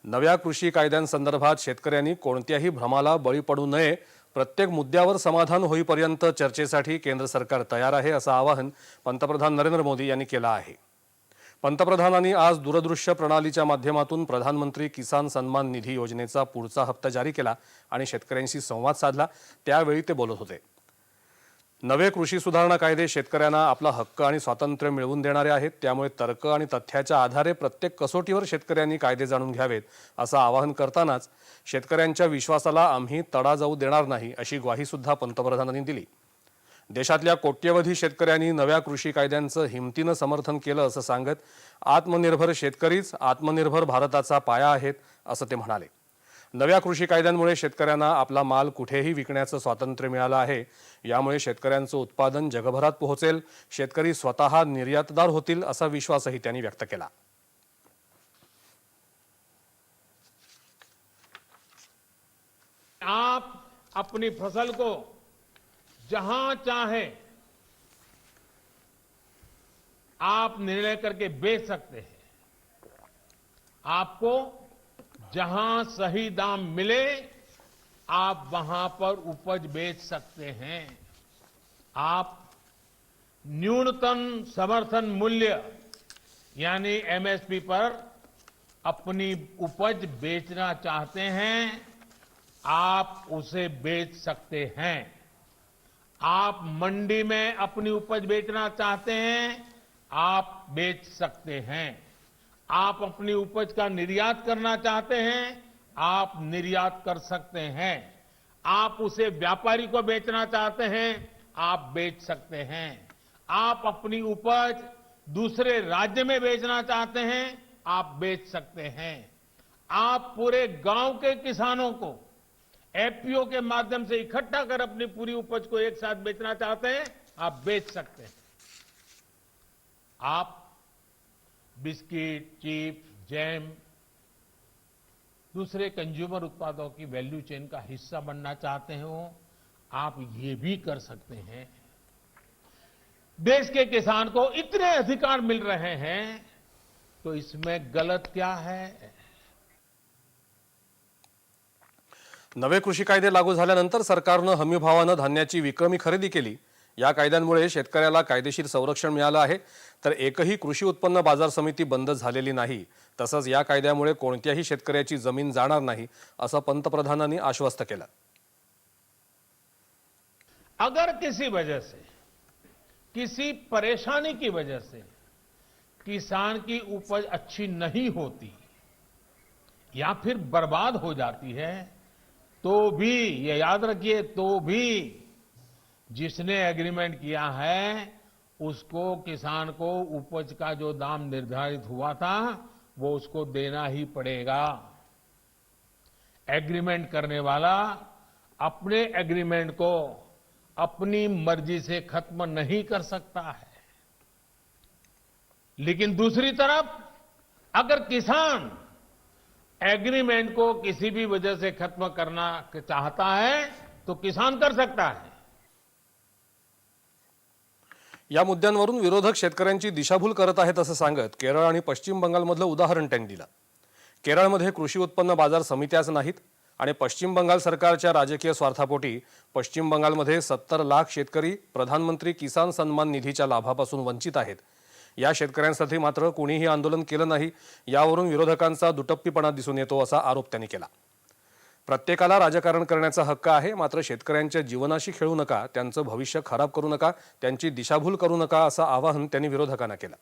नव्या कृषी कायद्यांसंदर्भात शेतकऱ्यांनी कोणत्याही भ्रमाला बळी पडू नये, प्रत्येक मुद्द्यावर समाधान होईपर्यंत चर्चेसाठी केंद्र सरकार तयार आहे, असं आवाहन पंतप्रधान नरेंद्र मोदी यांनी केलं आहे। पंतप्रधानांनी आज दूरदृश्य प्रणालीच्या माध्यमातून प्रधानमंत्री किसान सन्मान निधी योजनेचा पुढचा हप्ता जारी केला आणि शेतकऱ्यांशी संवाद साधला। त्यावेळी ते बोलत होते। नवे कृषी सुधारणा कायदे शेतकऱ्यांना आपला हक्क आणि स्वातंत्र्य मिळवून देणारे आहेत, त्यामुळे तर्क आणि तथ्याच्या आधारे प्रत्येक कसोटीवर शेतकऱ्यांनी कायदे जाणून घ्यावेत, असं आवाहन करतानाच शेतकऱ्यांच्या विश्वासाला आम्ही तडा जाऊ देणार नाही, अशी ग्वाही सुद्धा पंतप्रधानांनी दिली। देशातल्या कोट्यवधी शेतकऱ्यांनी नव्या कृषी कायद्यांचं हिमतीनं समर्थन केलं, असं सांगत आत्मनिर्भर शेतकरीच आत्मनिर्भर भारताचा पाया आहेत, असं ते म्हणाले। नव्या कृषी कायद्यांमुळे शेतकऱ्यांना आपला माल कुठेही विकण्याचं स्वातंत्र्य मिळालं आहे। यामुळे शेतकऱ्यांचं उत्पादन जगभरात पोहोचेल, शेतकरी स्वतः निर्यातदार होतील, असा विश्वासही त्यांनी व्यक्त केला। आप अपनी फसल को जहां चाहे आप निर्णय करके बेच सकते हैं। आपको जहां सही दाम मिले आप वहां पर उपज बेच सकते हैं। आप न्यूनतम समर्थन मूल्य यानी एमएसपी पर अपनी उपज बेचना चाहते हैं, आप उसे बेच सकते हैं। आप मंडी में अपनी उपज बेचना चाहते हैं, आप बेच सकते हैं। आप अपनी उपज का निर्यात करना चाहते हैं, आप निर्यात कर सकते हैं। आप उसे व्यापारी को बेचना चाहते हैं, आप बेच सकते हैं। आप अपनी उपज दूसरे राज्य में बेचना चाहते हैं, आप बेच सकते हैं। आप पूरे गांव के किसानों को एफपीओ के माध्यम से इकट्ठा कर अपनी पूरी उपज को एक साथ बेचना चाहते हैं, आप बेच सकते हैं। आप बिस्किट, चिप्स, जैम, दूसरे कंज्यूमर उत्पादों की वैल्यू चेन का हिस्सा बनना चाहते हो, आप ये भी कर सकते हैं। देश के किसान को इतने अधिकार मिल रहे हैं, तो इसमें गलत क्या है? नवे कृषी कायदे लागू झाल्यानंतर सरकारनं हमीभावानं धान्याची विक्रमी खरेदी केली। या कायद्यांमुळे शेतकऱ्याला कायदेशीर संरक्षण मिळालं आहे, तर एकही कृषी उत्पन्न बाजार समिती बंद झालेली नाही। तसंच या कायद्यामुळे कोणत्याही शेतकऱ्याची जमीन जाणार नाही, असं पंतप्रधानांनी आश्वस्त केलं। अगर किसी वजह से, किसी परेशानी की वजह से किसान की उपज अच्छी नहीं होती या फिर बर्बाद हो जाती है, तो भी ये याद रखिए, तो भी जिसने एग्रीमेंट किया है उसको, किसान को उपज का जो दाम निर्धारित हुआ था वो उसको देना ही पड़ेगा। एग्रीमेंट करने वाला अपने एग्रीमेंट को अपनी मर्जी से खत्म नहीं कर सकता है। लेकिन दूसरी तरफ अगर किसान एग्रीमेंट को किसी भी वजह से खत्म करना चाहता है तो किसान कर सकता है। या मुद्द्यांवरून विरोधक शेतकऱ्यांची दिशाभूल करत आहेत, असं सांगत केरळ आणि पश्चिम बंगालमधलं उदाहरण त्यांनी दिलं। केरळमध्ये कृषी उत्पन्न बाजार समित्याच नाहीत आणि पश्चिम बंगाल सरकारच्या राजकीय स्वार्थापोटी पश्चिम बंगालमध्ये 70 लाख शेतकरी प्रधानमंत्री किसान सन्मान निधीच्या लाभापासून वंचित आहेत। या शेतकऱ्यांसाठी मात्र कोणीही आंदोलन केलं नाही। यावरून विरोधकांचा दुटप्पीपणा दिसून येतो, असा आरोप त्यांनी केला। प्रत्येकाला राजकारण करण्याचा हक्क आहे, मात्र शेतकऱ्यांच्या जीवनाशी खेळू नका, त्यांचं भविष्य खराब करू नका, त्यांची दिशाभूल करू नका, असं आवाहन त्यांनी विरोधकांना केलं।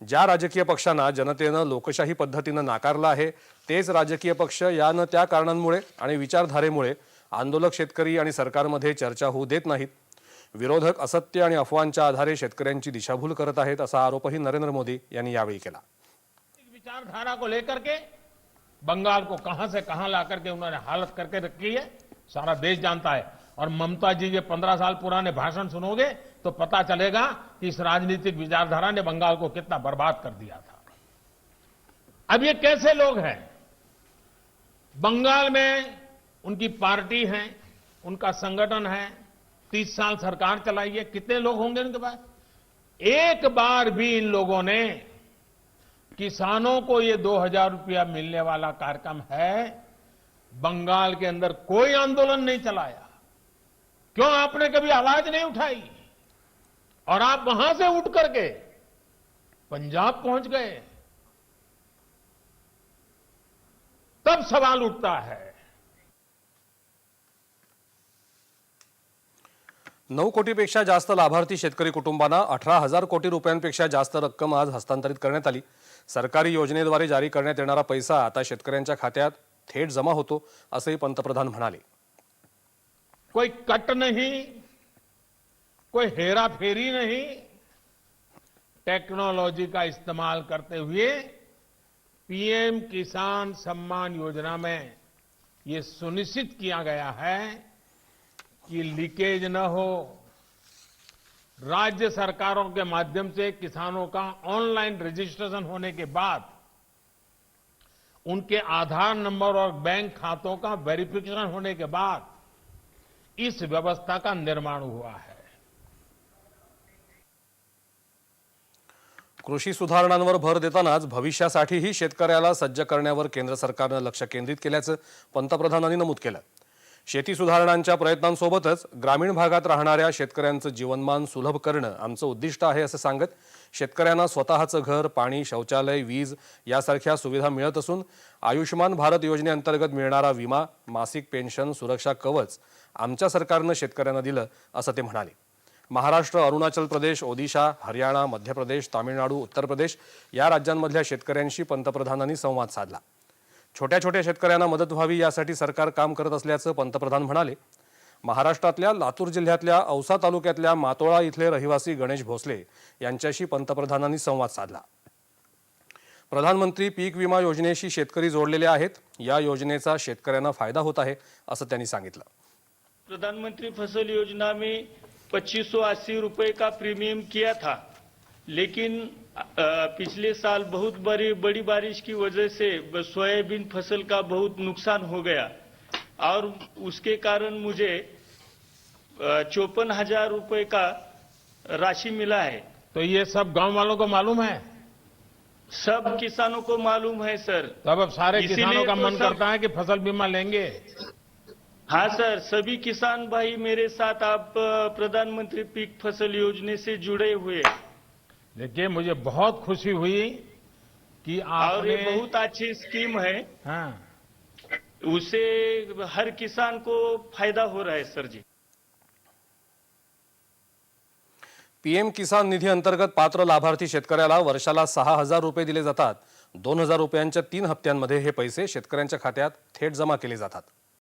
ज्या राजकीय पक्षांना जनतेनं लोकशाही पद्धतीनं नाकारलं आहे, तेच राजकीय पक्ष यानं त्या कारणांमुळे आणि विचारधारेमुळे आंदोलक शेतकरी आणि सरकारमध्ये चर्चा होऊ देत नाहीत। विरोधक असत्य आणि अफवांच्या आधारे शेतकऱ्यांची दिशाभूल करत आहेत, असा आरोपही नरेंद्र मोदी यांनी यावेळी केला। विचारधारा को लेकर के बंगाल को कहां से कहां लाकर के उन्होंने हालत करके रखी है, सारा देश जानता है। और ममता जी के 15 साल पुराने भाषण सुनोगे तो पता चलेगा कि इस राजनीतिक विचारधारा ने बंगाल को कितना बर्बाद कर दिया था। अब ये कैसे लोग हैं? बंगाल में उनकी पार्टी है, उनका संगठन है, 30 साल सरकार चलाई है, कितने लोग होंगे उनके पास? एक बार भी इन लोगों ने किसानों को ये 2,000 रुपया मिलने वाला कार्यक्रम है। बंगाल के अंदर कोई आंदोलन नहीं चलाया। क्यों आपने कभी आवाज नहीं उठाई? और आप वहां से उठ करके पंजाब पहुंच गए। तब सवाल उठता है। 9 कोटीपेक्षा जास्त लाभार्थी शेतकरी कुटुंबांना 18,000 कोटी रुपयांपेक्षा जास्त रक्कम आज हस्तांतरित करण्यात आली। सरकारी योजनेद्वारे जारी करण्यात येणारा पैसा आता शेतकऱ्यांच्या खात्यात थेट जमा होतो, असंही पंतप्रधान म्हणाले। कोई कट नहीं, कोई हेराफेरी नहीं, टेक्नोलॉजी का इस्तेमाल करते हुए पीएम किसान सम्मान योजना में ये सुनिश्चित किया गया है कि लीकेज न हो। राज्य सरकारों के माध्यम से किसानों का ऑनलाइन रजिस्ट्रेशन होने के बाद उनके आधार नंबर और बैंक खातों का वेरिफिकेशन होने के बाद इस व्यवस्था का निर्माण हुआ है। कृषी सुधारणांवर भर देतानाच भविष्यासाठीही शेतकऱ्याला सज्ज करण्यावर केंद्र सरकारनं लक्ष केंद्रित केल्याचं पंतप्रधानांनी नमूद केलं। शेती सुधारणांच्या प्रयत्नांसोबतच ग्रामीण भागात राहणाऱ्या शेतकऱ्यांचं जीवनमान सुलभ करणं आमचं उद्दिष्ट आहे असं सांगत शेतकऱ्यांना स्वतःचं घर, पाणी, शौचालय, वीज यासारख्या सुविधा मिळत असून आयुष्मान भारत योजनेअंतर्गत मिळणारा विमा, मासिक पेन्शन, सुरक्षा कवच आमच्या सरकारनं शेतकऱ्यांना दिलं असं ते म्हणाले। महाराष्ट्र, अरुणाचल प्रदेश, ओदिशा, हरियाणा, मध्य प्रदेश, तामिळनाडू, उत्तर प्रदेश या राज्यांमधल्या शेतकऱ्यांशी पंतप्रधानांनी संवाद साधला। छोट्या छोट्या शेतकऱ्यांना मदत व्हावी यासाठी सरकार काम करत असल्याचं पंतप्रधान म्हणाले। महाराष्ट्रातल्या लातूर जिल्ह्यातल्या औसा तालुक्यातल्या मातोळा इथले रहिवासी गणेश भोसले यांच्याशी पंतप्रधानांनी संवाद साधला। प्रधानमंत्री पीक विमा योजनेशी शेतकरी जोडलेले आहेत। या योजनेचा शेतकऱ्यांना फायदा होत आहे असं त्यांनी सांगितलं। प्रधानमंत्री फसल योजना में 2580 रुपए का प्रीमियम किया था, लेकिन पिछले साल बहुत बड़ी बारिश की वजह से सोयाबीन फसल का बहुत नुकसान हो गया और उसके कारण मुझे 54,000 रुपए का राशि मिला है। तो ये सब गांव वालों को मालूम है? सब किसानों को मालूम है सर। तब अब सारे इसीलिए किसानों का तो मन सब- करता है कि फसल बीमा लेंगे। हाँ सर, सभी किसान भाई मेरे साथ आप प्रधानमंत्री पीक फसल योजना से जुड़े हुए हैं। देखिए, मुझे बहुत खुशी हुई कि और ये आपने बहुत अच्छी स्कीम है, हाँ, उससे हर किसान को फायदा हो रहा है सर जी। पीएम किसान निधी अंतर्गत पात्र लाभार्थी शेतकऱ्याला वर्षाला 6,000 रुपये दिले जातात। 2,000 रुपयांच्या 3 हप्त्यांमध्ये हे पैसे शेतकऱ्यांच्या खात्यात थेट जमा केले जातात।